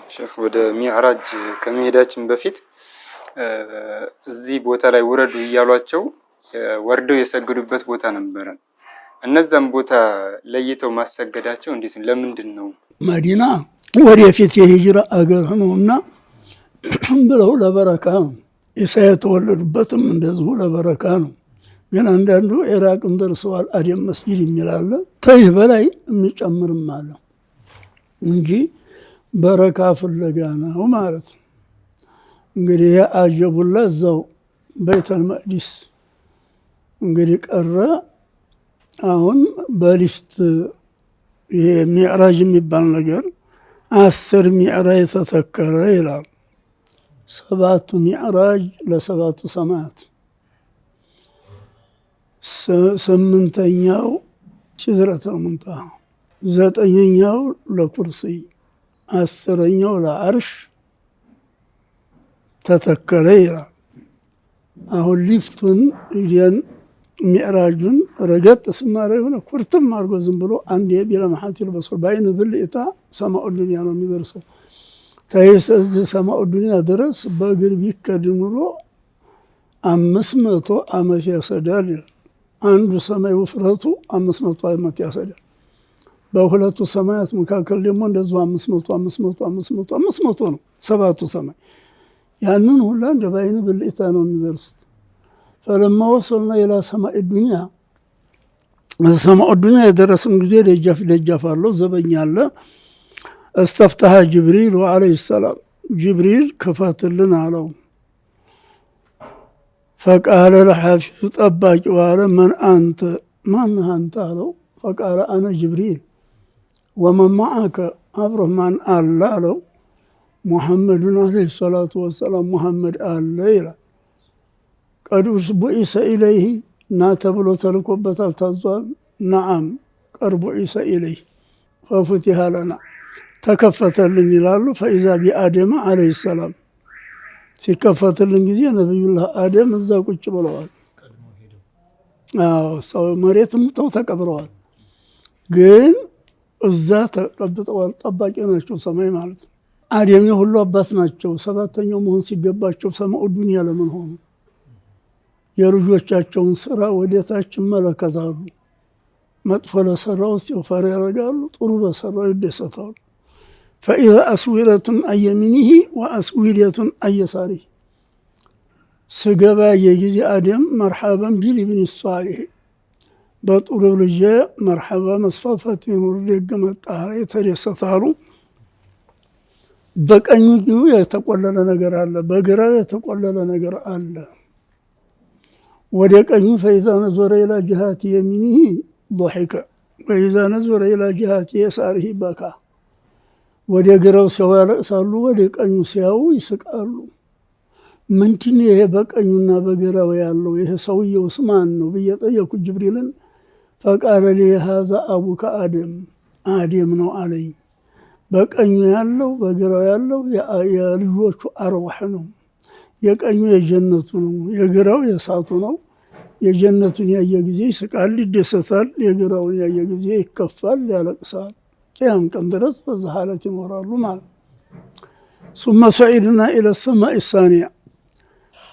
ሼክ ወደ ሚዕራጅ ከመሄዳችን በፊት እዚህ ቦታ ላይ ውረዱ እያሏቸው ወርደው የሰገዱበት ቦታ ነበረ። እነዛም ቦታ ለይተው ማሰገዳቸው እንዴት ነው? ለምንድን ነው? መዲና ወደፊት የሂጅራ አገር ነውና ብለው ለበረካ ነው። ኢሳ የተወለዱበትም እንደዚሁ ለበረካ ነው። ግን አንዳንዱ ኢራቅም ደርሰዋል አደም መስጊድ የሚላለ ተይህ በላይ የሚጨምርም አለ እንጂ በረካ ፍለጋ ነው ማለት ነው። እንግዲህ አጀቡላ እዛው ቤተል መቅዲስ እንግዲህ ቀረ። አሁን በሊፍት ይሄ ሚዕራጅ የሚባል ነገር 10 ሚዕራጅ ተተከረ ይላል። 7 ሚዕራጅ ለ7 ሰማያት፣ 8ኛው ሲድረተል ሙንተሃ፣ 9ኛው ለኩርሲይ፣ 10ኛው ለአርሽ ተተከለ ይላል። አሁን ሊፍቱን ሂደን ሚዕራጁን ረገጥ ስናረግ ሆነ ኩርትም አድርጎ ዝም ብሎ አንድ ቢለመሐት ይልበሰል በአይን ብልጭታ ሰማኡ ዱንያ ነው የሚደርሰው። ተይሰዝ ሰማኡ ዱንያ ድረስ በእግር ቢከድ ኑሮ 500 ዓመት ያሰዳል ይላል። አንዱ ሰማይ ውፍረቱ 500 ዓመት ያሰዳል። በሁለቱ ሰማያት መካከል ደግሞ እንደዚሁ 500 ነው 7ቱ ሰማይ። ያንን ሁላ እንደ በአይን ብልጭታ ነው የሚደርሱት። ፈለማ ወሰልና ኢላ ሰማኢ ዱንያ፣ ሰማኡ ዱንያ የደረስን ጊዜ ደጃፍ አለው፣ ዘበኛ አለ። እስተፍተሃ ጅብሪል ዓለይሂ ሰላም፣ ጅብሪል ክፈትልን አለው። ፈቃለ ለሐፊዙ ጠባቂው አለ መን አንተ፣ ማነህ አንተ አለው። ፈቃለ አነ ጅብሪል። ወመን መዓከ፣ አብሮህ ማን አለ አለው። ሙሐመዱን ዓለይሂ ሰላቱ ወሰላም፣ ሙሐመድ አለ ይላል። ቀድ ቡዒሰ ኢለይህ፣ ና ተብሎ ተልኮበታል ታዟል። ነዓም ቀድ ቡዒሰ ኢለይህ። ፈፉቲሃ ለና፣ ተከፈተልን ይላሉ። ፈኢዛ ቢአደም ዓለይሂ ሰላም፣ ሲከፈትልን ጊዜ ነቢዩላህ አደም እዛ ቁጭ ብለዋል። ሰው መሬት ምተው ተቀብረዋል፣ ግን እዛ ተቀብጠዋል። ጠባቂ ናቸው ሰማይ ማለት ነው። አደም የሁሉ አባት ናቸው። 7ኛው መሆን ሲገባቸው ሰማኡ ዱንያ ለምን ሆኑ? የልጆቻቸውን ስራ ወደታች ይመለከታሉ። መጥፎ ለሰራው ኢስቲግፋር ያደርጋሉ፣ ጥሩ በሰራው ይደሰታሉ። ፈኢዛ አስዊለቱን አየሚኒሂ ወአስዊለቱን አየሳሪህ፣ ስገባ የጊዜ አደም መርሐበን ቢልብኒ ሷሊህ፣ በጥሩ ልጄ መርሐባ መስፋፋት ይኑር ደግ መጣ የተደሰታሉ። በቀኙ የተቆለለ ነገር አለ፣ በግራው የተቆለለ ነገር አለ። ወደ ቀኙ ፈኢዛ ነዞረ ኢላ ጅሃቲ የሚኒሂ ضحከ ወኢዛ ነዞረ ኢላ ጅሃቲ የሳሪህ በካ። ወደ ግራው ሲያዩ ያለቅሳሉ፣ ወደ ቀኙ ሲያዩ ይስቃሉ። ምንድን ይሄ በቀኙና በግራው ያለው ይሄ ሰውየውስ ማን ነው ብዬ ጠየኩ ጅብሪልን። ፈቃለ ሊ ሃዛ አቡከ አደም፣ አደም ነው አለኝ። በቀኙ ያለው በግራው ያለው የልጆቹ አርዋህ ነው። የቀኙ የጀነቱ ነው፣ የግራው የእሳቱ ነው። የጀነቱን ያየ ጊዜ ይስቃል ይደሰታል፣ የግራውን ያየ ጊዜ ይከፋል ያለቅሳል። ቅያም ቀን ድረስ በዛ ሐለት ይኖራሉ ማለት። ሱመ ሰዒድና ኢለ ሰማኢ ሳኒያ፣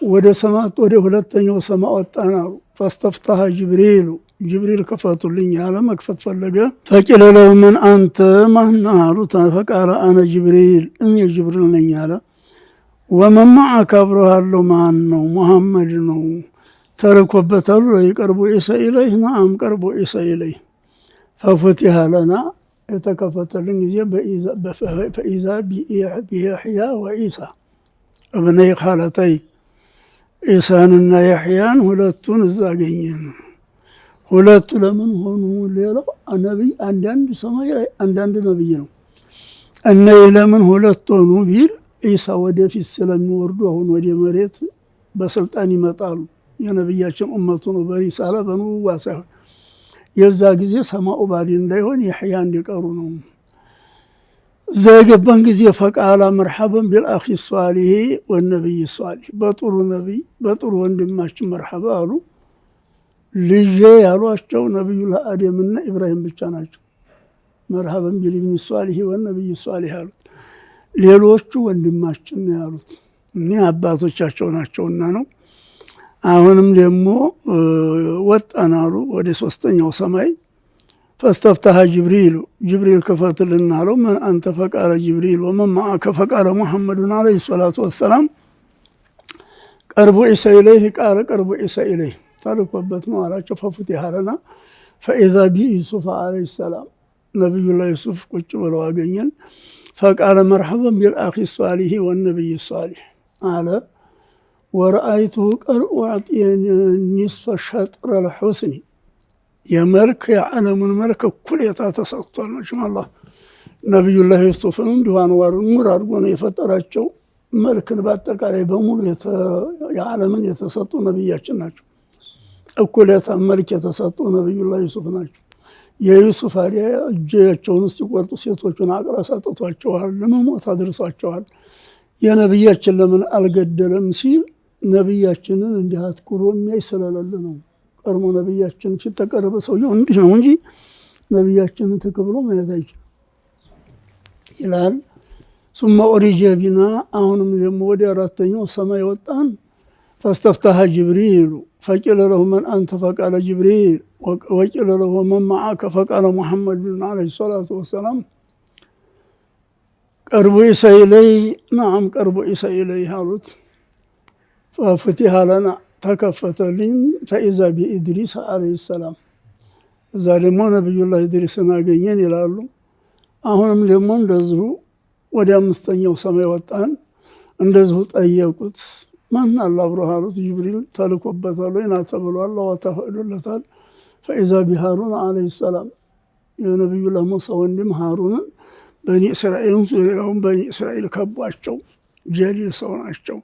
ወደ 2ኛው ሰማይ ወጣን አሉ። ፈስተፍተሃ ጅብሪሉ፣ ጅብሪል ክፈቱልኝ አለ። መክፈት ፈለገ። ፈቂለ ለሁ መን አንተ፣ ማነህ አሉት። ፈቃለ አነ ጅብሪል፣ እኔ ጅብሪል ነኝ አለ። ወመን መዓከ፣ አብሮህ ያለው ማን ነው? ሙሐመድ ነው። ተልኮበታሉ። ይቀርቡ ዒሳ ኢለይህ፣ ነዓም ቀርቡ ዒሳ ኢለይህ። ፈፉቲሃ ለና፣ የተከፈተልን ጊዜ ፈኢዛ ቢየሕያ ወዒሳ እብነይ ኻለተይ፣ ዒሳንና የሕያን ሁለቱን እዛ አገኘን። ሁለቱ ለምን ሆኑ? ሌላው ነቢይ አንዳንድ ሰማይ ላይ አንዳንድ ነቢይ ነው። እነዚህ ለምን ሁለት ሆኑ ቢል ዒሳ ወደፊት ስለሚወርዱ አሁን ወደ መሬት በስልጣን ይመጣሉ። የነቢያችን እመቱ ነው፣ በሪሳላ በኑቡዋ ሳይሆን። የዛ ጊዜ ሰማኡ ባዲ እንዳይሆን የሕያ እንዲቀሩ ነው። እዛ የገባን ጊዜ ፈቃላ መርሐበን ቢልአኺ ሷሊህ ወነቢይ ሷሊህ፣ በጥሩ ነቢይ በጥሩ ወንድማችን መርሐባ አሉ። ልጄ ያሏቸው ነቢዩላህ አደምና ኢብራሂም ብቻ ናቸው። መርሐበን ቢልብኒ ሷሊህ ወነቢይ ሷሊህ አሉት። ሌሎቹ ወንድማችን ነው ያሉት። እኔ አባቶቻቸው ናቸውና ነው። አሁንም ደግሞ ወጣን አሉ ወደ ሶስተኛው ሰማይ። ፈስተፍተሐ ጅብሪል ክፈትልና አለው። መን አንተ ፈቃለ ጅብሪል ወመን መዐከ ፈቃለ ሙሐመዱን ዐለይሂ ሰላቱ ወሰላም ቀርቡ ዒሳ ኢለይህ ቃለ ቀርቡ ዒሳ ኢለይህ ተልኮበት ነው አላቸው። ፈፉቲሐ ለና ፈኢዛ ቢዩሱፍ ዐለይሂ ሰላም ነቢዩላህ ዩሱፍ ቁጭ ብለው አገኘን። ፈቃለ መርሐበን ቢልአኺ ሷሊህ ወነቢይ ሷሊህ አለ። ወረአይቱሁ ቀድ ኡዕጢየ ኒስፈ ሸጥረል ሑስኒ የመልክ የዓለሙን መልክ እኩሌታ ተሰጥቷል። መቼም አላህ ነቢዩላህ ዩሱፍን እንዲሁ አንዋሩን ኑር አድርጎ ነው የፈጠራቸው። መልክን በአጠቃላይ በሙሉ የዓለምን የተሰጡ ነቢያችን ናቸው። እኩሌታ መልክ የተሰጡ ነቢዩላህ ዩሱፍ ናቸው። የዩሱፍ አዲያ እጃቸውን ሲቆርጡ ሴቶቹን አቅራ ሰጥቷቸዋል፣ ለመሞት አድርሷቸዋል። የነቢያችን ለምን አልገደለም ሲል ነቢያችንን እንዲህ አትኩሮ የሚያይ ስለሌለ ነው። ቀድሞ ነቢያችን ፊት ተቀረበ ሰውየው እንዲህ ነው እንጂ ነቢያችንን ተቀብሎ ማየት አይችልም ይላል። ሱመ ኡሪጀ ቢና አሁንም ደግሞ ወደ አራተኛው ሰማይ ወጣን። ፈስተፍተሐ ጅብሪሉ ፈቂለ ለሁ መን አንተ ፈቃለ ጅብሪል ወቂለ ለሁ መን መዐከ ፈቃለ ሙሐመዱን ዐለይሂ ሰላቱ ወሰላም ቀርቡ ዒሳ ኢለይህ ነዓም ቀርቡ ዒሳ ኢለይህ አሉት። ፈፉቲሐ ለና ተከፈተልኝ። ፈኢዛ ቢኢድሪስ ዐለይሂ ሰላም እዛ ደግሞ ነቢዩላህ ኢድሪስን አገኘን ይላሉ። አሁንም ደግሞ እንደዚሁ ወደ አምስተኛው ሰማይ ወጣን። እንደዚሁ ጠየቁት። ማን አለ አብሮህ አሉት። ጅብሪል ተልኮበታል ወይ ና ተብሏል። ተፈቅዶለታል። ፈኢዛ ቢሃሩን ዐለይሂ ሰላም የነቢዩላህ ሙሳ ወንድም ሃሩንን በኒ እስራኤልም ዙሪያውን በኒ እስራኤል ከቧቸው ጀሊል ሰው ናቸው።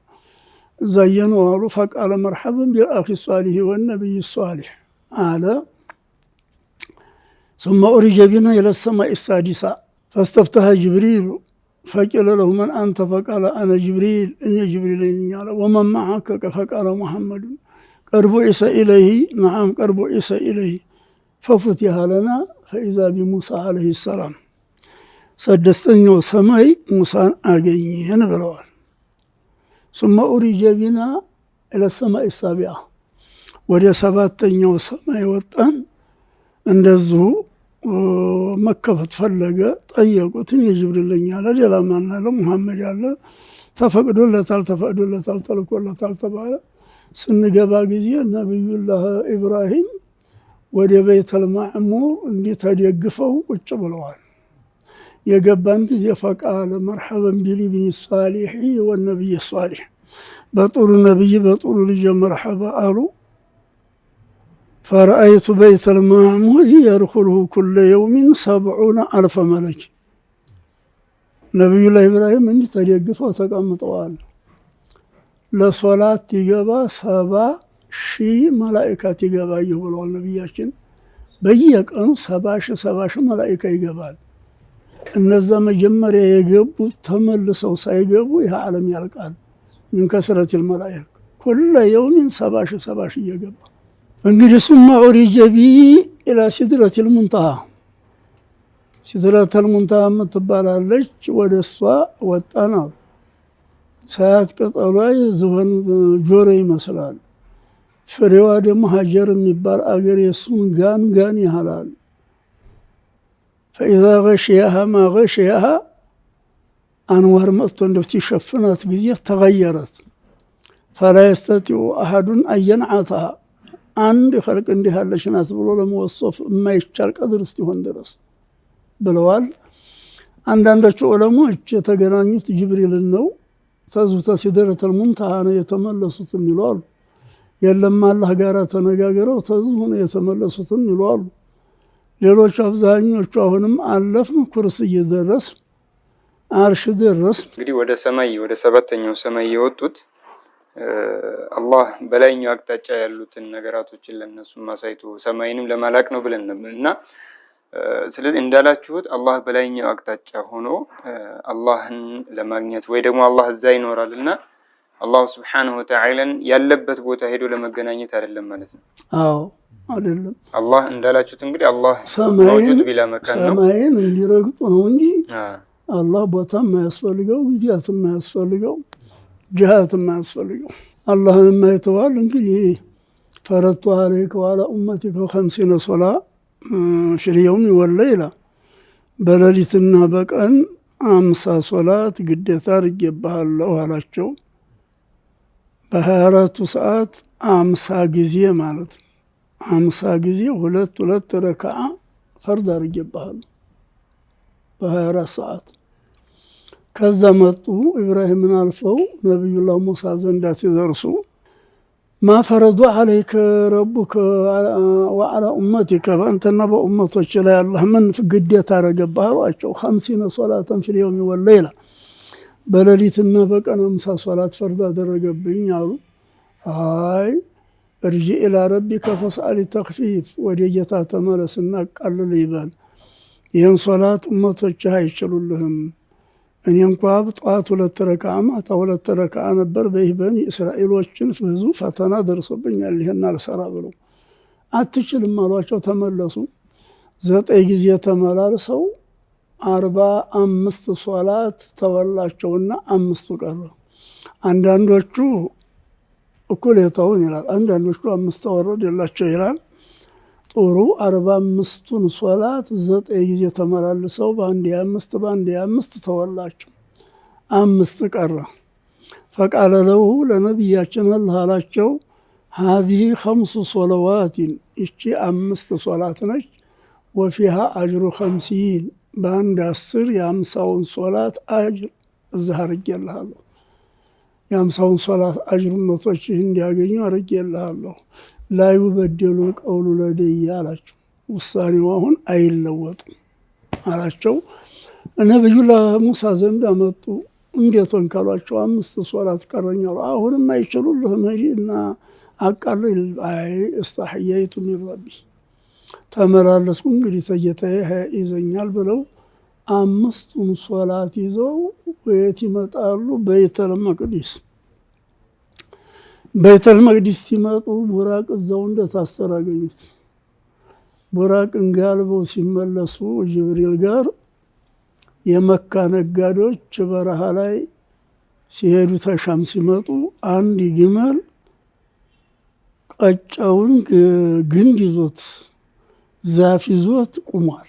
እዛየኑ አሉ። ፈቃለ መርሐበን ቢልአኺ ሷሊህ ወነቢይ ሷሊህ አለ። ሱመ ኡሪጀ ቢና ኢለ ሰማኢ ሳዲሳ ፈስተፍተሐ ጅብሪሉ ፈቂለ ለሁ መን አንተ ፈቃለ አነ ጅብሪል እኔ ጅብሪል ነኝ አለ። ወመን መዐከ ፈቃለ ሙሐመዱን ቀርቡ ዒሳ ኢለይህ ነዓም ቀርቡ ዒሳ ኢለይህ ፈፉቲሐ ለና ፈኢዛ ቢሙሳ ዐለይሂ ሰላም ስድስተኛው ሰማይ ሙሳን አገኘን ብለዋል። ሱመ ኡሪጀ ቢና ኢለ ሰማኢ ሳቢዓ ወደ ሰባተኛው ሰማይ ወጣን። እንደዚሁ መከፈት ፈለገ። ጠየቁትን የጅብሪል ነኝ አለ። ሌላ ማን አለ? ሙሐመድ አለ። ተፈቅዶለታል ተልኮለታል ተባለ። ስንገባ ጊዜ ነቢዩላህ ኢብራሂም ወደ ቤተል ማዕሙር እንዲህ ተደግፈው ቁጭ ብለዋል። የገባን ጊዜ ፈቃለ መርሐበን ቢልኢብኒ ሷሊህ ወነቢይ ሷሊህ በጥሩ ነቢይ በጥሩ ልጅ መርሐባ አሉ። ፈረአይቱ ቤተል ማዕሙር የድኹሉሁ ኩለ የውሚን 70,000 መለክ ነቢዩላህ ኢብራሂም እንዲህ ተደግፈው ተቀምጠዋል። ለሶላት ይገባ 70,000 መላኢካት ይገባየሁ ብለዋል ነቢያችን። በየቀኑ 70,000 መላኢካ ይገባል። እነዛ መጀመሪያ የገቡት ተመልሰው ሳይገቡ ይህ ዓለም ያልቃል። ምን ከስረቲል መላኢካ ኩለ የውሚን 70,000 እየገባ እንግዲህ ሱመ ኡሪጀ ቢ ኢላ ሲድረቲል ሙንተሃ ሲድረተል ሙንተሃ የምትባላለች ወደ እሷ ወጣን አሉ። ሳያት ቅጠሏ የዝሆን ጆሮ ይመስላል። ፍሬዋ ደግሞ ሀጀር የሚባል አገር የሱን ጋን ያህላል። ፈኢዛ ገሽያሃ ማ ገሽያሃ አንዋር መጥቶ እንደው ሲሸፍናት ጊዜ ተገየረት። ፈላ የስተጢዑ አሐዱን አየንዓተሃ አንድ ኸልቅ እንዲህ ያለች ናት ብሎ ለመወሰፍ የማይቻል ቀድር እስኪሆን ድረስ ብለዋል። አንዳንዶቹ ዑለሞች የተገናኙት ጅብሪልን ነው። ተዝብተ ሲድረተል ሙንተሃ ነው የተመለሱት የሚሉ አሉ። የለም አላህ ጋር ተነጋግረው ተዝሁ ነው የተመለሱት የሚሉ አሉ። ሌሎች አብዛኞቹ አሁንም አለፍን ኩርስይ ደረስ አርሽ ደረስ። እንግዲህ ወደ ሰባተኛው ሰማይ የወጡት አላህ በላይኛው አቅጣጫ ያሉትን ነገራቶችን ለነሱ ማሳይቶ ሰማይንም ለማላቅ ነው ብለን እና ስለዚህ እንዳላችሁት አላህ በላይኛው አቅጣጫ ሆኖ አላህን ለማግኘት ወይ ደግሞ አላህ እዛ ይኖራልና አላህ Subhanahu Wa Ta'ala ያለበት ቦታ ሄዶ ለመገናኘት አይደለም ማለት ነው። አዎ አይደለም። አላህ እንዳላችሁት እንግዲህ አላህ መውጁድ ቢላ መካን ነው። ሰማይን እንዲረግጡ ነው እንጂ አላህ ቦታም የማያስፈልገው ጊዜያትም የማያስፈልገው ጅሃትም የማያስፈልገው አላህን የማይተዋል እንግዲህ ፈረድቱ ዐለይከ ወዐላ ኡመቲከ 50 ሶላ ፊል የውሚ ወለይላ በሌሊትና በቀን 50 ሶላት ግዴታ አድርጌብሃለሁ አላቸው። በ24ቱ ሰዓት 50 ጊዜ ማለት ነው። 50 ጊዜ ሁለት ረክዓ ፈርድ አድርጌብሃለሁ በ24 ሰዓት። ከዛ መጡ ኢብራሂምን አልፈው ነቢዩላህ ሙሳ ዘንዳ ሲደርሱ ማ ፈረዱ ዐለይከ ረቡከ ወዐላ ኡመቲከ በአንተና በኡመቶች ላይ አላህ ምን ግዴታ አደረገብህ አሏቸው። 50 ሶላተን ፊል የውሚ ወለይላ በሌሊትና በቀን 50 ሶላት ፈርድ አደረገብኝ አሉ። አይ እርጅዕ ኢላ ረቢከ ፈስአሊ ተኽፊፍ ወደ ጌታ ተመለስና ቀልል ይበል፣ ይህን ሶላት ኡመቶችህ አይችሉልህም። እኔ እንኳ ጠዋት 2 ረክዓ ማታ 2 ረክዓ ነበር። በኒ እስራኤሎችን ብዙ ፈተና ደርሶብኛል ይሄን አልሰራ ብለው አትችልም አሏቸው። ተመለሱ 9 ጊዜ ተመላልሰው 45 ሶላት ተወላቸውና 5ቱ ቀረ። አንዳንዶቹ እኩሌታውን ይላል፣ አንዳንዶቹ 5 ተወረደላቸው ይላል። ጥሩ 45ቱን ሶላት 9 ጊዜ ተመላልሰው በአንድ 5 ተወላቸው፣ 5 ቀረ። ፈቃለ ለሁ ለነቢያችን አላህ አላቸው ሀዚህ 5 ሶለዋቲን ይቺ 5 ሶላት ነች። ወፊሃ አጅሩ 50 በአንድ 10 የ50ውን ሶላት አጅር እዚህ አርጌልሃለሁ። የ50ውን ሶላት አጅር ኡመቶች እንዲያገኙ አርጌልሃለሁ። ላዩ በደሉ ቀውሉ ለደይ አላቸው። ውሳኔው አሁን አይለወጥም አላቸው። ነቢዩላህ ሙሳ ዘንድ አመጡ። እንዴት ወንካሏቸው? 5 ሶላት ቀረኛሉ። አሁንም አይችሉልህም እና አቃለል። አይ እስተሕያይቱ ሚን ረቢ ተመላለስኩ እንግዲህ ተጌታዬ ይዘኛል ብለው 5ቱን ሶላት ይዘው ወየት ይመጣሉ? በይተል መቅዲስ። በይተል መቅዲስ ሲመጡ ቡራቅ እዛው እንደታሰረ አገኙት። ቡራቅን ጋልበው ሲመለሱ ጅብሪል ጋር የመካ ነጋዴዎች በረሃ ላይ ሲሄዱ ተሻም ሲመጡ አንድ ግመል ቀጫውን ግንድ ይዞት ዛፍ ይዞት ቁሟል።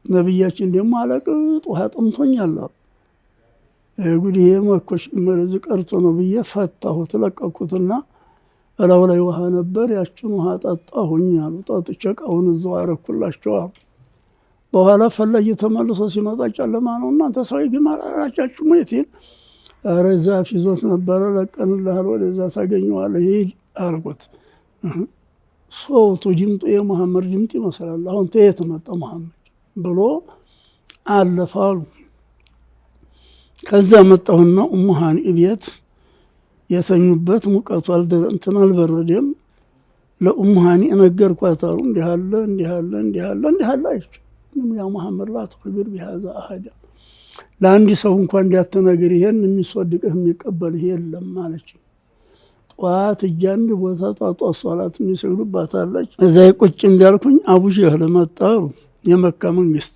ነቢያችን ደግሞ አለቅጥ ውሃ ጠምቶኛል አሉ። እንግዲህ የመኮች ግመል እዚህ ቀርቶ ነው ብዬ ፈታሁት፣ ለቀኩትና እላው ላይ ውሃ ነበር፣ ያችን ውሃ ጠጣሁኝ አሉ። ጠጥቼ ዕቃውን እዛው አረኩላቸው አሉ። በኋላ ፈላጊ ተመልሶ ሲመጣ ጨለማ ነው። እናንተ ሰው ግመል አላጫችሁ ሞይቴን? ኧረ ዛፍ ይዞት ነበረ ለቀንልሃል፣ ወደዛ ታገኘዋለህ ሂድ አልኩት። ሶውቱ ድምጡ የመሐመድ ድምጥ ይመስላል። አሁን ተየት መጣ መሐመድ ብሎ አለፋሉ። ከዛ መጣሁና ኡሙ ሃኒ ቤት የተኙበት ሙቀቱ እንትን አልበረደም። ለኡሙ ሃኒ ነገርኳት አሉ። እንዲህ አለ አይች ያ መሐመድ ላ ተኽቢር ቢሃዛ አሀዳ፣ ለአንድ ሰው እንኳን እንዲያተነግር ይሄን የሚስወድቅህ የሚቀበልህ የለም ማለች። ጠዋት እጃንድ ቦታ ጧጧት ሶላት የሚሰግዱባታለች። እዛ ቁጭ እንዳልኩኝ አቡ ጀህል መጣ አሉ። የመካ መንግስት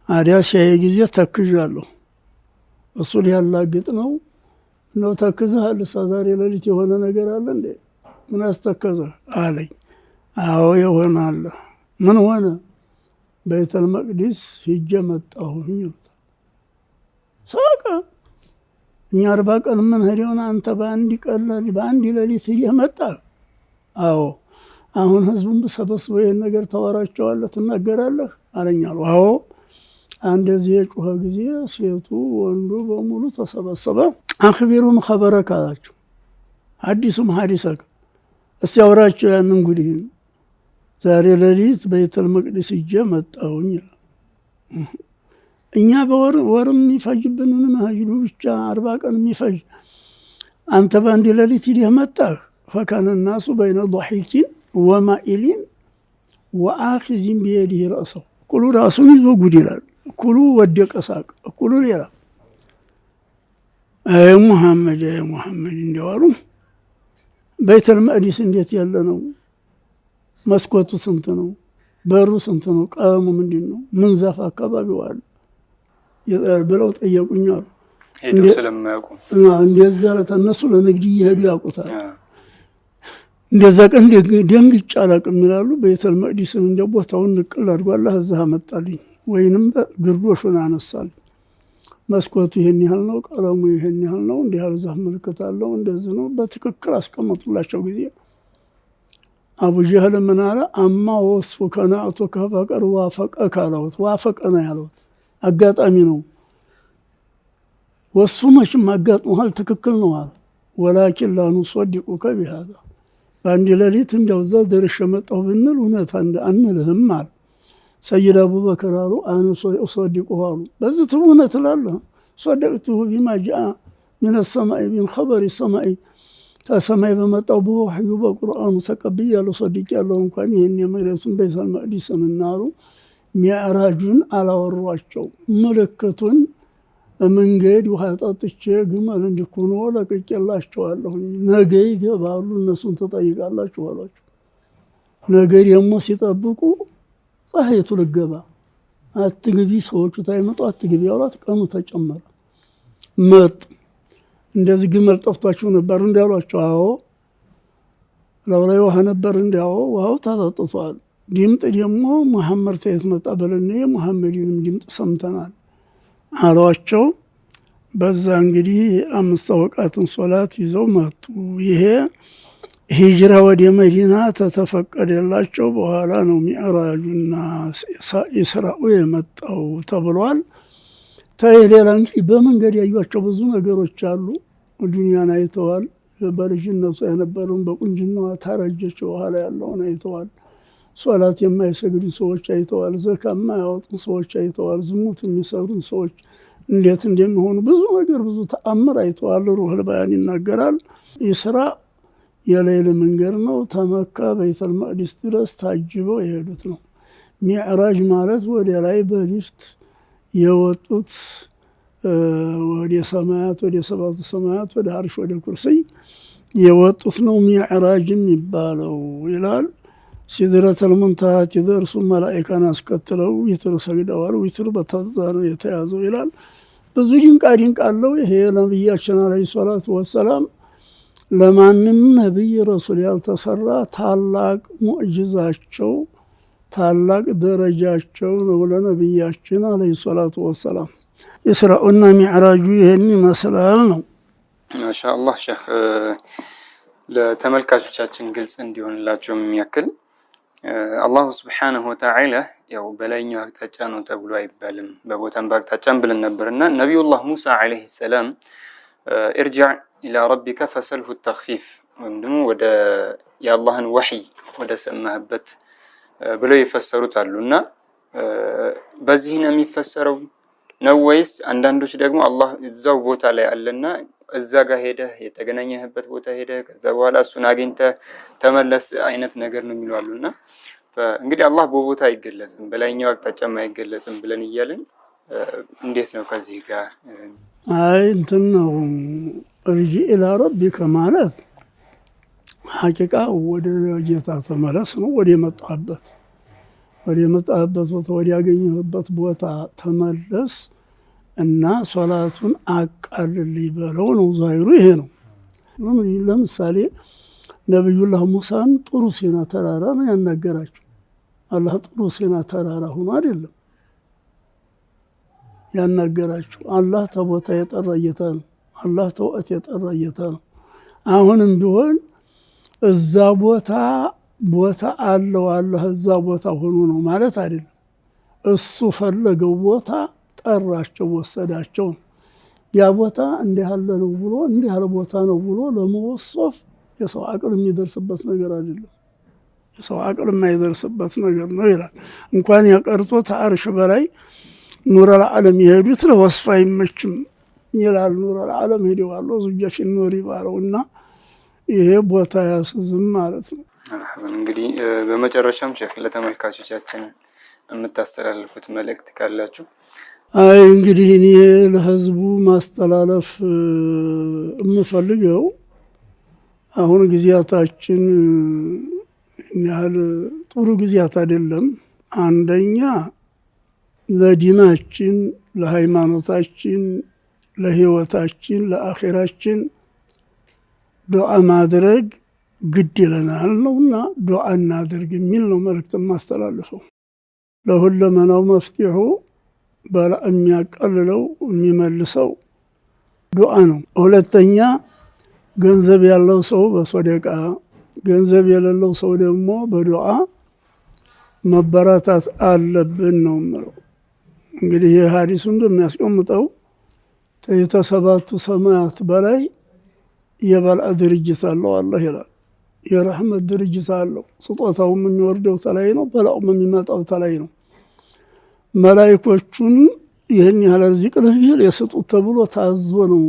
አዲያ ሲያየ ጊዜ ተክዣለሁ። እሱ ሊያላግጥ ነው ነው ተክዘሃል? ዛሬ ሌሊት የሆነ ነገር አለ እንዴ? ምን አስተከዘህ አለኝ። አዎ የሆነ አለ። ምን ሆነ? በይተል መቅዲስ ሂጄ መጣሁኝ። ሳቀ። እኛ 40 ቀን ምን ሄደውን አንተ በአንድ ቀን በአንድ ሌሊት ሂጄ መጣህ? አዎ። አሁን ህዝቡን በሰበስበው ይሄን ነገር ታወራቸዋለህ፣ ትናገራለህ አለኛሉ። አዎ። እንደዚህ የጮኸ ጊዜ ሴቱ ወንዱ በሙሉ ተሰበሰበ። አኽቢሩም ኸበረከ አላቸው። ሐዲሱም ሐዲሰከ፣ እስቲ አውራቸው ያንን ጉድህ። ዛሬ ሌሊት በይተል መቅዲስ ሂጄ መጣሁኝ። እኛ በወር የሚፈጅብንን መሀጅዱ ብቻ 40 ቀን የሚፈጅ አንተ በአንድ ሌሊት ሂደህ መጣህ። ፈካነ ናሱ በይነ ضሒኪን ወማኢሊን ወአኺዚን ቢየዲህ ረእሰው። እኩሉ ራሱን ይዞ ጉድ ይላል፣ እኩሉ ወደቀ ሳቅ፣ እኩሉ ሌላ። ሙሐመድ እንዲያዋሉ በይተል መቅዲስ እንዴት ያለ ነው? መስኮቱ ስንት ነው? በሩ ስንት ነው? ቀለሙ ምንድን ነው? ምን ዛፍ አካባቢው አለ? ብለው ጠየቁኛል። ሄደው ስለማያውቁ እንደዛ ለተነሱ ለንግድ እየሄዱ ያውቁታል። እንደዛ ቀን ደንግጬ አላውቅም ይላሉ። ቤተል መቅዲስን እንደ ቦታውን ንቅል አድርጎ አላህ እዛ አመጣልኝ፣ ወይንም ግርዶሹን አነሳል። መስኮቱ ይሄን ያህል ነው፣ ቀለሙ ይሄን ያህል ነው፣ እንዲህ ያህል ዛፍ ምልክት አለው፣ እንደዚህ ነው በትክክል አስቀመጡላቸው ጊዜ አቡ ጀህል ምን አለ? አማ ወስፉ ከናዕቱ ከፈቀር ዋፈቀ ካለውት ዋፈቀ ነው ያለው። አጋጣሚ ነው ወሱ መቼም አጋጥሞሃል፣ ትክክል ነው አለ። ወላኪን ላኑ ሶዲቁከ ቢሃዛ በአንድ ሌሊት እንዲያው እዛ ደርሼ መጣሁ ብንል እውነት አንልህም አለ። ሰይድ አቡበክር አሉ አነ ሶዲቁሁ አሉ። በዚህ እውነት እላለሁ። ሶደቅቱሁ ቢማ ጃአ ሚነ ሰማኢ ሚን ኸበሪ ሰማኢ ከሰማይ በመጣው በወሕዩ በቁርአኑ ተቀብያለሁ፣ ሶድቄያለሁ። እንኳን ይህን የመሬቱን ቤተል መቅዲስን እናሉ ሚዕራጁን አላወሯቸው። ምልክቱን መንገድ ውሃ ጠጥቼ ግመል እንዲኮኑ ለቅቄላቸዋለሁ። ነገ ይገባሉ፣ እነሱን ትጠይቃላችሁ አሏቸው። ነገ ደግሞ ሲጠብቁ ፀሐይቱ ልገባ አትግቢ፣ ሰዎቹ ታይመጡ አትግቢ አሏት። ቀኑ ተጨመረ፣ መጡ። እንደዚህ ግመል ጠፍቷችሁ ነበር እንዳሏቸው፣ አዎ ለውላይ ውሃ ነበር እንዲያው ውሃው ተጠጥቷል። ድምጥ ደግሞ መሐመድ ተየት መጣ በለኔ መሐመድንም ድምጥ ሰምተናል አሏቸው። በዛ እንግዲህ 5 ወቃትን ሶላት ይዘው መጡ። ይሄ ሂጅራ ወደ መዲና ተተፈቀደላቸው በኋላ ነው ሚዕራጁና ኢስራኡ የመጣው ተብሏል። ሌላ እንግዲህ በመንገድ ያዩቸው ብዙ ነገሮች አሉ። ዱንያን አይተዋል። በልጅነቱ የነበረውን በቁንጅናዋ ታረጀች በኋላ ያለውን አይተዋል። ሶላት የማይሰግዱ ሰዎች አይተዋል። ዘካ የማያወጡ ሰዎች አይተዋል። ዝሙት የሚሰሩን ሰዎች እንዴት እንደሚሆኑ ብዙ ነገር ብዙ ተአምር አይተዋል። ሩህል በያን ይናገራል። ኢስራ የሌል መንገድ ነው። ተመካ ቤተል መቅዲስ ድረስ ታጅበው የሄዱት ነው። ሚዕራጅ ማለት ወደ ላይ በሊፍት የወጡት ወደ ሰማያት ወደ 7 ሰማያት ወደ አርሽ ወደ ኩርሲይ የወጡት ነው ሚዕራጅም ይባለው ይላል። ሲድረተል ሙንተሃ ሲደርሱ መላኢካን አስከትለው ዊትር ሰግደዋል። ዊትር በተዛ ነው የተያዘው ይላል። ብዙ ድንቃ ድንቅ አለው። ይሄ ነቢያችን አለይሂ ሰላቱ ወሰላም ለማንም ነቢይ ረሱል ያልተሰራ ታላቅ ሙዕጅዛቸው ታላቅ ደረጃቸው ነው ለነቢያችን አለይሂ ሰላቱ ወሰላም። ኢስራኡና ሚዕራጁ ይህን ይመስላል ነው። ማሻአላህ ሼህ፣ ለተመልካቾቻችን ግልጽ እንዲሆንላቸው የሚያክል አላሁ ስብሓነሁ ወተዓላ ያው በላይኛው አቅጣጫ ነው ተብሎ አይባልም፣ በቦታም በአቅጣጫም ብለን ነበርና ነቢዩላህ ሙሳ ዓለይሂ ሰላም ኢርጅዕ ኢላ ረቢከ ፈሰልሁ ተኽፊፍ ወይም ደግሞ ወደ የአላህን ወሕይ ወደ ሰማህበት ብለው የፈሰሩት አሉና በዚህ ነው የሚፈሰረው ነው ወይስ አንዳንዶች ደግሞ አላህ እዛው ቦታ ላይ አለና እዛ ጋር ሄደህ የተገናኘህበት ቦታ ሄደህ ከዛ በኋላ እሱን አግኝተህ ተመለስ አይነት ነገር ነው የሚሉአሉና እንግዲህ አላህ በቦታ አይገለጽም በላይኛው አቅጣጫም አይገለጽም ብለን እያልን እንዴት ነው ከዚህ ጋር? አይ እንትን ነው እርጂ ኢላ ረቢከ ማለት ሐቂቃ ወደ ጌታ ተመለስ ነው። ወደ መጣበት ቦታ ወደ ያገኘህበት ቦታ ተመለስ እና ሶላቱን አቃልልኝ በለው ነው። ዛሂሩ ይሄ ነው። ለምሳሌ ነቢዩላህ ሙሳን ጥሩ ሲና ተራራ ነው ያናገራቸው። አላህ ጥሩ ሲና ተራራ ሆኖ አይደለም ያናገራቸው። አላህ ተቦታ የጠራ ጌታ ነው። አላህ ተወት የጠራ ጌታ ነው። አሁንም ቢሆን እዛ ቦታ አለው አላህ እዛ ቦታ ሆኖ ነው ማለት አይደለም። እሱ ፈለገው ቦታ ጠራቸው፣ ወሰዳቸው። ያ ቦታ እንዲህ ያለ ነው ብሎ እንዲህ ያለ ቦታ ነው ብሎ ለመወሰፍ የሰው አቅል የሚደርስበት ነገር አይደለም። የሰው አቅል የማይደርስበት ነገር ነው ይላል። እንኳን ያቀርቶ ተአርሽ በላይ ኑረል ዓለም የሄዱት ለወስፍ አይመችም ይላል። ኑረል ዓለም ሄደዋል ዙጀፊ ኑር ይባረውና ይሄ ቦታ ያስዝም ማለት ነው። እንግዲህ በመጨረሻም ሼክ ለተመልካቾቻችን የምታስተላልፉት መልእክት ካላችሁ? አይ እንግዲህ እኔ ለህዝቡ ማስተላለፍ የምፈልገው አሁን ጊዜያታችን ያህል ጥሩ ጊዜያት አይደለም። አንደኛ ለዲናችን፣ ለሃይማኖታችን፣ ለህይወታችን፣ ለአኺራችን ዱዓ ማድረግ ግድ ይለናል ነውና ዱዓ እናድርግ የሚል ነው መልእክት ማስተላልፈው። ለሁለመናው መፍትሄው በላ የሚያቀልለው የሚመልሰው ዱዓ ነው። ሁለተኛ ገንዘብ ያለው ሰው በሶደቃ ገንዘብ የሌለው ሰው ደግሞ በዱዓ መበራታት አለብን ነው የምለው። እንግዲህ ይህ ሐዲሱ እንደሚያስቀምጠው ከሰባቱ ሰማያት በላይ የበልዓ ድርጅት አለው አላህ ይላል። የረህመት ድርጅት አለው። ስጦታውም የሚወርደው ተላይ ነው፣ በላኡም የሚመጣው ተላይ ነው። መላእክቶቹን ይህን ያህል ርዝቅ ለይል የሰጡት ተብሎ ታዞ ነው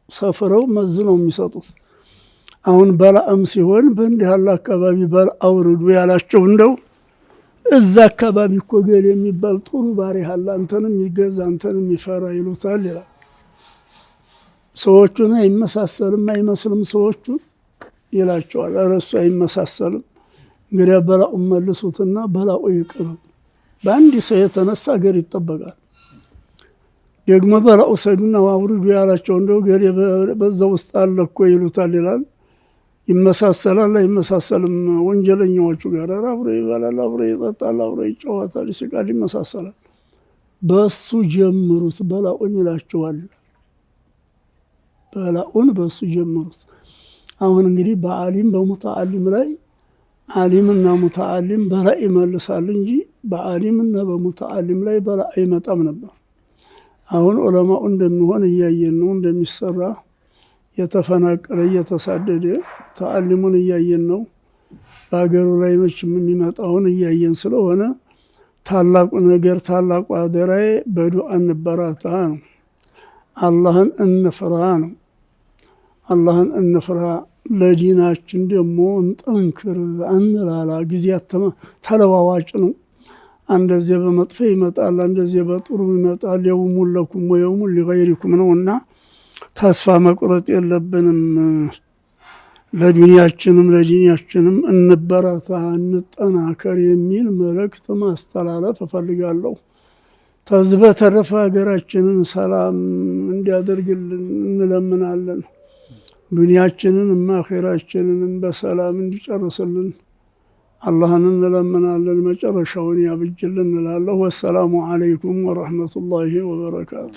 ሰፍረው መዝነው የሚሰጡት። አሁን በላእም ሲሆን በእንዲህ ያለ አካባቢ በልዓ አውርዱ ያላቸው እንደው እዛ አካባቢ እኮ ገሌ የሚባል ጥሩ ባሪያ አለ አንተንም ይገዛ አንተንም ይፈራ ይሉታል ይላል። ሰዎቹን አይመሳሰልም አይመስልም ሰዎቹን ይላቸዋል። እረሱ አይመሳሰልም። እንግዲህ በላኡን መልሱትና በላኡ ይቅር። በአንድ ሰው የተነሳ ሀገር ይጠበቃል። ደግሞ በላኡ ሰዱና አውርዱ ያላቸው እንደው ገሌ በዛ ውስጥ አለ እኮ ይሉታል ይላል። ይመሳሰላል አይመሳሰልም? ወንጀለኛዎቹ ጋር አብሮ ይበላል፣ አብሮ ይጠጣል፣ አብሮ ይጫወታል፣ ይስቃል፣ ይመሳሰላል። በሱ ጀምሩት በላኡን ይላቸዋል። በላኡን በሱ ጀምሩት። አሁን እንግዲህ በዓሊም በሙተዓሊም ላይ ዓሊምና ሙተዓሊም በላ ይመልሳል እንጂ በዓሊምና በሙተዓሊም ላይ በላ አይመጣም ነበር። አሁን ዑለማው እንደሚሆን እያየን ነው። እንደሚሰራ የተፈናቀለ እየተሳደደ ተዓሊሙን እያየን ነው። በአገሩ ላይ መቼም የሚመጣውን እያየን ስለሆነ ታላቁ ነገር ታላቁ አደራዬ በዱዓ እንበራታ ነው። አላህን እንፍራ ነው። አላህን እንፍራ። ለዲናችን ደግሞ እንጠንክር አንላላ። ጊዜ ተለዋዋጭ ነው። አንደዚህ በመጥፎ ይመጣል፣ እንደዚህ በጥሩ ይመጣል። የውሙን ለኩም ወየውሙን ሊገይሪኩም ነውና ተስፋ መቁረጥ የለብንም። ለዱንያችንም ለዲናችንም እንበረታ እንጠናከር የሚል መልእክት ማስተላለፍ እፈልጋለሁ። ከዚህ በተረፈ ሀገራችንን ሰላም እንዲያደርግልን እንለምናለን። ዱንያችንን አኺራችንን በሰላም እንዲጨርስልን አላህን እንለምናለን። መጨረሻውን ያብጅልን እንላለሁ። ወሰላሙ አለይኩም ወረሕመቱላሂ ወበረካቱ።